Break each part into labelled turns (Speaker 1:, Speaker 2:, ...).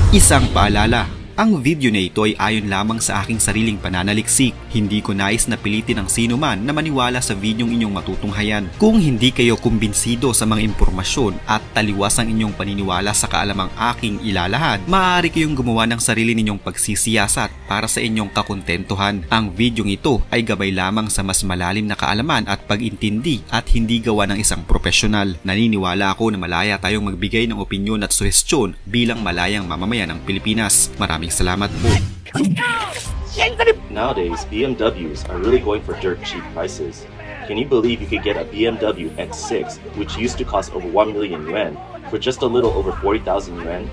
Speaker 1: Isang paalala, ang video na ito ay ayon lamang sa aking sariling pananaliksik. Hindi ko nais na pilitin ang sino man na maniwala sa videong inyong matutunghayan. Kung hindi kayo kumbinsido sa mga impormasyon at taliwas ang inyong paniniwala sa kaalamang aking ilalahad, maaari kayong gumawa ng sarili ninyong pagsisiyasat para sa inyong kakontentuhan. Ang videong ito ay gabay lamang sa mas malalim na kaalaman at pag-intindi at hindi gawa ng isang profesional. Naniniwala ako na malaya tayong magbigay ng opinyon at suhestyon bilang malayang mamamayan ng Pilipinas. Maraming salamat po.
Speaker 2: Nowadays, BMWs are really going for dirt cheap prices. Can you believe you could get a BMW X6, which used to cost over 1 million yuan, for just a little over 40,000 yuan?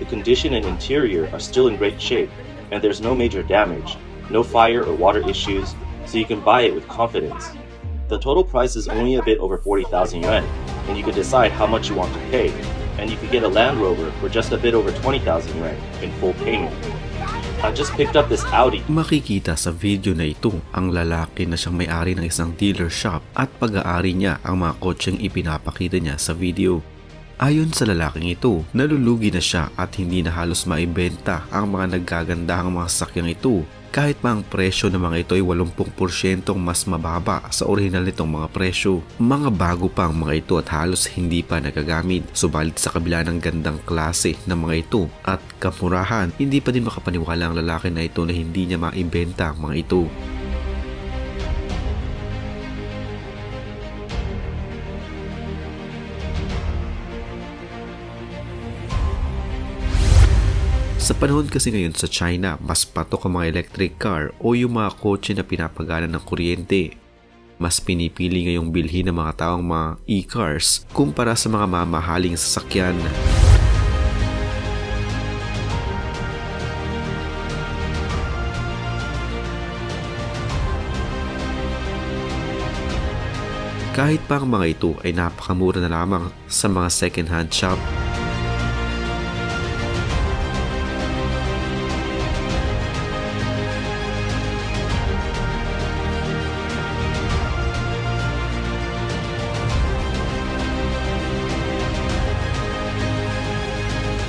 Speaker 2: The condition and interior are still in great shape, and there's no major damage, no fire or water issues, so you can buy it with confidence. The total price is only a bit over 40,000 yuan, and you can decide how much you want to pay, and you can get a Land Rover for just a bit over 20,000 yuan in full payment. I just picked up this Audi.
Speaker 3: Makikita sa video na ito ang lalaki na siyang may-ari ng isang dealer shop at pag-aari niya ang mga kotseng ipinapakita niya sa video. Ayon sa lalaking ito, nalulugi na siya at hindi na halos maibenta ang mga naggagandahang mga sakyang ito kahit pa ang presyo ng mga ito ay 80% mas mababa sa orihinal nitong mga presyo. Mga bago pa ang mga ito at halos hindi pa nagagamit. Subalit sa kabila ng gandang klase ng mga ito at kamurahan, hindi pa din makapaniwala ang lalaki na ito na hindi niya maibenta ang mga ito. Sa panahon kasi ngayon sa China, mas patok ang mga electric car o yung mga kotse na pinapagana ng kuryente. Mas pinipili ngayong bilhin ng mga taong mga e-cars kumpara sa mga mamahaling sasakyan. Kahit pa ang mga ito ay napakamura na lamang sa mga second-hand shop.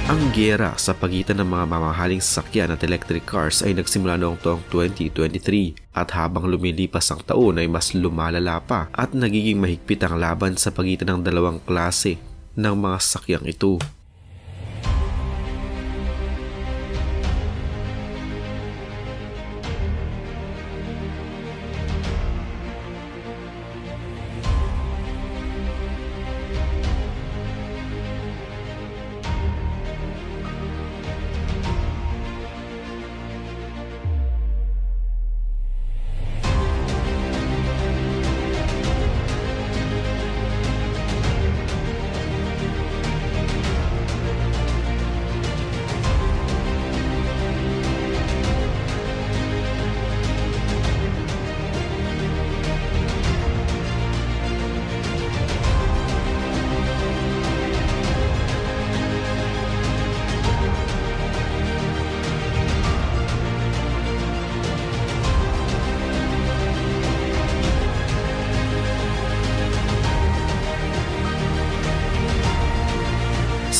Speaker 3: Ang giyera sa pagitan ng mga mamahaling sasakyan at electric cars ay nagsimula noong taong 2023 at habang lumilipas ang taon ay mas lumalala pa at nagiging mahigpit ang laban sa pagitan ng dalawang klase ng mga sasakyang ito.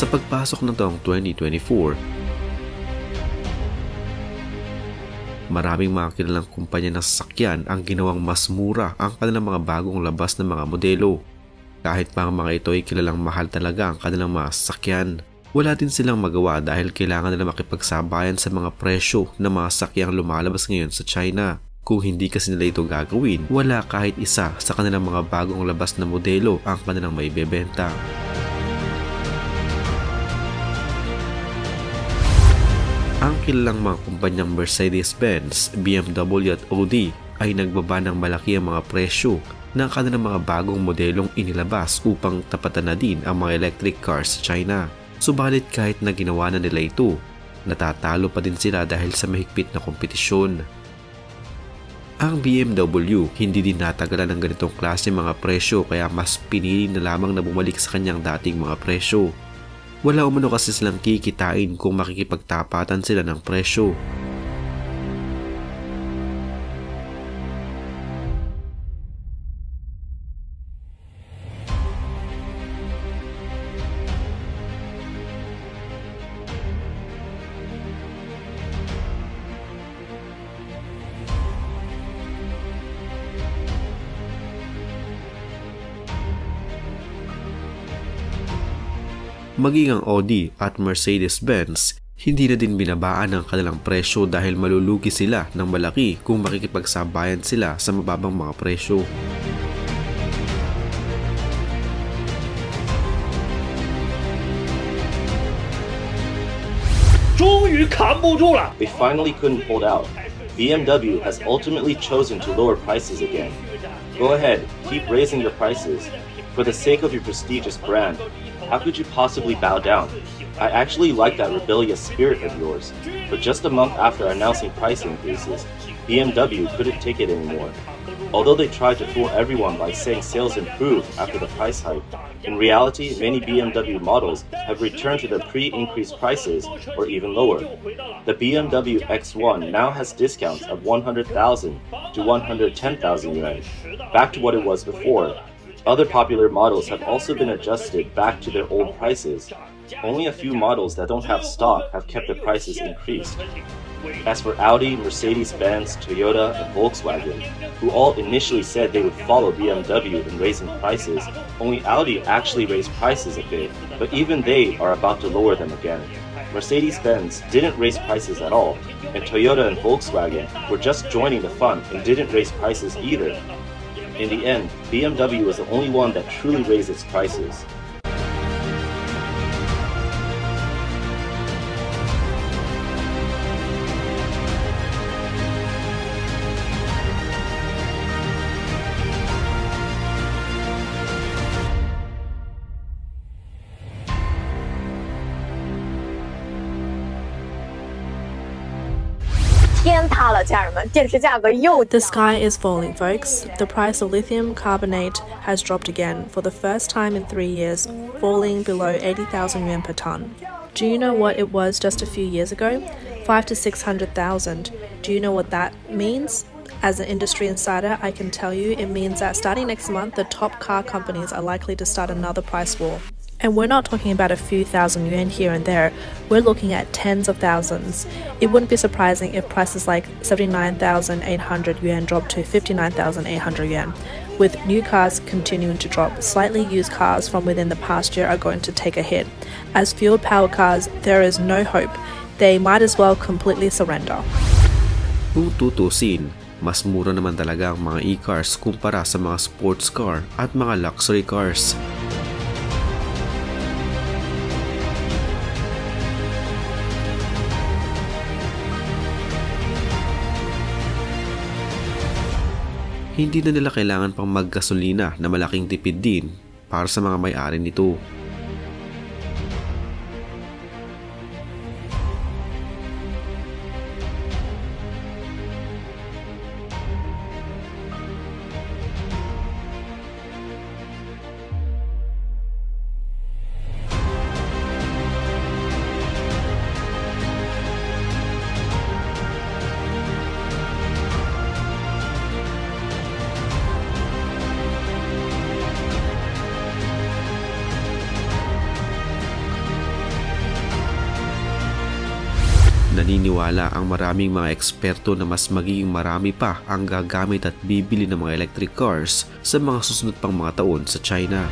Speaker 3: Sa pagpasok ng taong 2024, maraming mga kilalang kumpanya ng sasakyan ang ginawang mas mura ang kanilang mga bagong labas ng mga modelo. Kahit pa ang mga ito ay kilalang mahal talaga ang kanilang mga sasakyan, wala din silang magawa dahil kailangan nila makipagsabayan sa mga presyo ng mga sasakyang lumalabas ngayon sa China. Kung hindi kasi nila ito gagawin, wala kahit isa sa kanilang mga bagong labas na modelo ang kanilang maibebenta. Ang kilalang mga kumpanyang Mercedes-Benz, BMW at Audi ay nagbaba ng malaki ang mga presyo ng kanilang mga bagong modelong inilabas upang tapatan na din ang mga electric cars sa China. Subalit kahit na ginawa na nila ito, natatalo pa din sila dahil sa mahigpit na kompetisyon. Ang BMW hindi din natagalan ng ganitong klase mga presyo kaya mas pinili na lamang na bumalik sa kanyang dating mga presyo. Wala umano kasi silang kikitain kung makikipagtapatan sila ng presyo. Maging ang Audi at Mercedes-Benz, hindi na din binabaan ang kanilang presyo dahil malulugi sila ng malaki kung makikipagsabayan sila sa mababang mga presyo.
Speaker 2: They finally couldn't hold out. BMW has ultimately chosen to lower prices again. Go ahead, keep raising your prices. For the sake of your prestigious brand, how could you possibly bow down? I actually like that rebellious spirit of yours, but just a month after announcing price increases, BMW couldn't take it anymore. Although they tried to fool everyone by saying sales improved after the price hike, in reality, many BMW models have returned to their pre-increased prices or even lower. The BMW X1 now has discounts of 100,000 to 110,000 yuan, back to what it was before. Other popular models have also been adjusted back to their old prices. Only a few models that don't have stock have kept their prices increased. As for Audi, Mercedes-Benz, Toyota, and Volkswagen, who all initially said they would follow BMW in raising prices, only Audi actually raised prices a bit, but even they are about to lower them again. Mercedes-Benz didn't raise prices at all, and Toyota and Volkswagen were just joining the fun and didn't raise prices either. In the end, BMW was the only one that truly raised its prices.
Speaker 4: The sky is falling, folks. The price of lithium carbonate has dropped again for the first time in 3 years, falling below 80,000 yuan per ton. Do you know what it was just a few years ago? 500,000 to 600,000. Do you know what that means? As an industry insider, I can tell you it means that starting next month, the top car companies are likely to start another price war. And we're not talking about a few thousand yuan here and there, we're looking at tens of thousands. It wouldn't be surprising if prices like 79,800 yuan drop to 59,800 yuan. With new cars continuing to drop, slightly used cars from within the past year are going to take a hit. As fuel-powered cars, there is no hope. They might as well completely surrender.
Speaker 3: Kung tutusin, mas mura naman talaga ang mga e-cars kumpara sa mga sports car at mga luxury cars. Hindi na nila kailangan pang maggasolina na malaking tipid din para sa mga may-ari nito. Naniniwala ang maraming mga eksperto na mas magiging marami pa ang gagamit at bibili ng mga electric cars sa mga susunod pang mga taon sa China.